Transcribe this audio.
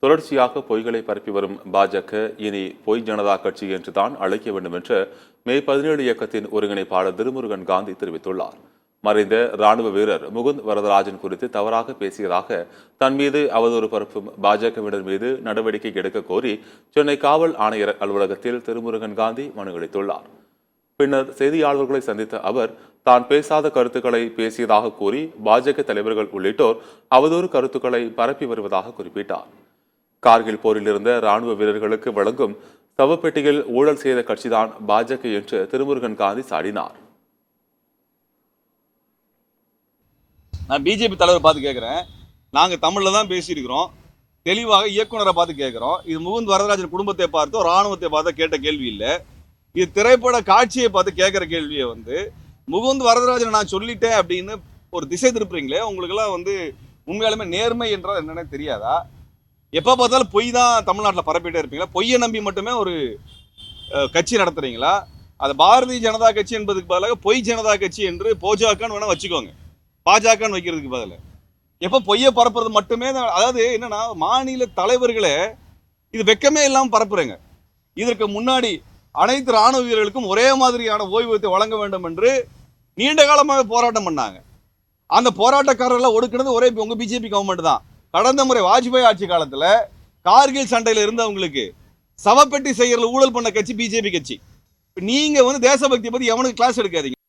தொடர்ச்சியாக பொய்களை பரப்பி வரும் பாஜக இனி பொய் ஜனதா கட்சி என்றுதான் அழைக்க வேண்டும் என்று மே 17 இயக்கத்தின் ஒருங்கிணைப்பாளர் திருமுருகன் காந்தி தெரிவித்துள்ளார். மறைந்த ராணுவ வீரர் முகுந்த் வரதராஜன் குறித்து தவறாக பேசியதாக தன் மீது அவதூறு பரப்பும் பாஜகவினர் மீது நடவடிக்கை எடுக்க கோரி சென்னை காவல் ஆணையர் அலுவலகத்தில் திருமுருகன் காந்தி மனு அளித்துள்ளார். பின்னர் செய்தியாளர்களை சந்தித்த அவர் தான் பேசாத கருத்துக்களை பேசியதாக கூறி பாஜக தலைவர்கள் உள்ளிட்டோர் அவதூறு கருத்துக்களை பரப்பி வருவதாக குறிப்பிட்டார். கார்கில் போரில் இருந்த ராணுவ வீரர்களுக்கு வழங்கும் சவப்பெட்டியில் ஊழல் செய்த கட்சிதான் பாஜக என்று திருமுருகன் காந்தி சாடினார். நான் பிஜேபி தலைவர் பார்த்து கேட்குறேன், நாங்கள் தமிழில் தான் பேசியிருக்கிறோம், தெளிவாக இயக்குனரை பார்த்து கேட்குறோம். இது முகுந்த் வரதராஜன் குடும்பத்தை பார்த்தோ ராணுவத்தை பார்த்தோ கேட்ட கேள்வி இல்லை. இது திரைப்பட காட்சியை பார்த்து கேட்குற கேள்வியை முகுந்த் வரதராஜனை நான் சொல்லிட்டேன் அப்படின்னு ஒரு திசை திருப்புறீங்களே, உங்களுக்கெல்லாம் உண்மையாலுமே நேர்மை என்றால் என்னன்னு தெரியாதா? எப்போ பார்த்தாலும் பொய் தான் தமிழ்நாட்டில் பரப்பிட்டே இருப்பீங்களா? பொய்யை நம்பி மட்டுமே ஒரு கட்சி நடத்துறீங்களா? அது பாரதிய ஜனதா கட்சி என்பதுக்கு பதிலாக பொய் ஜனதா கட்சி என்று போஜாக்கான்னு வேணால் வச்சுக்கோங்க, பாஜகன்னு வைக்கிறதுக்கு பதில். எப்போ பொய்யை பரப்புறது மட்டுமே அதாவது என்னன்னா, மாநில தலைவர்களே இது வெக்கமே இல்லாமல் பரப்புறேங்க. இதற்கு முன்னாடி அனைத்து ராணுவ வீரர்களுக்கும் ஒரே மாதிரியான ஓய்வூதியத்தை வழங்க வேண்டும் என்று நீண்ட காலமாக போராட்டம் பண்ணாங்க. அந்த போராட்டக்காரர்களை ஒடுக்கினது ஒரே உங்க பிஜேபி கவர்மெண்ட் தான். கடந்த முறை வாஜ்பாய் ஆட்சி காலத்துல கார்கில் சண்டையில் இருந்தவங்களுக்கு சவப்பெட்டி செய்யறதுல ஊழல் பண்ண கட்சி பிஜேபி கட்சி. நீங்க தேசபக்தியை பத்தி எவனுக்கு கிளாஸ் எடுக்காதீங்க.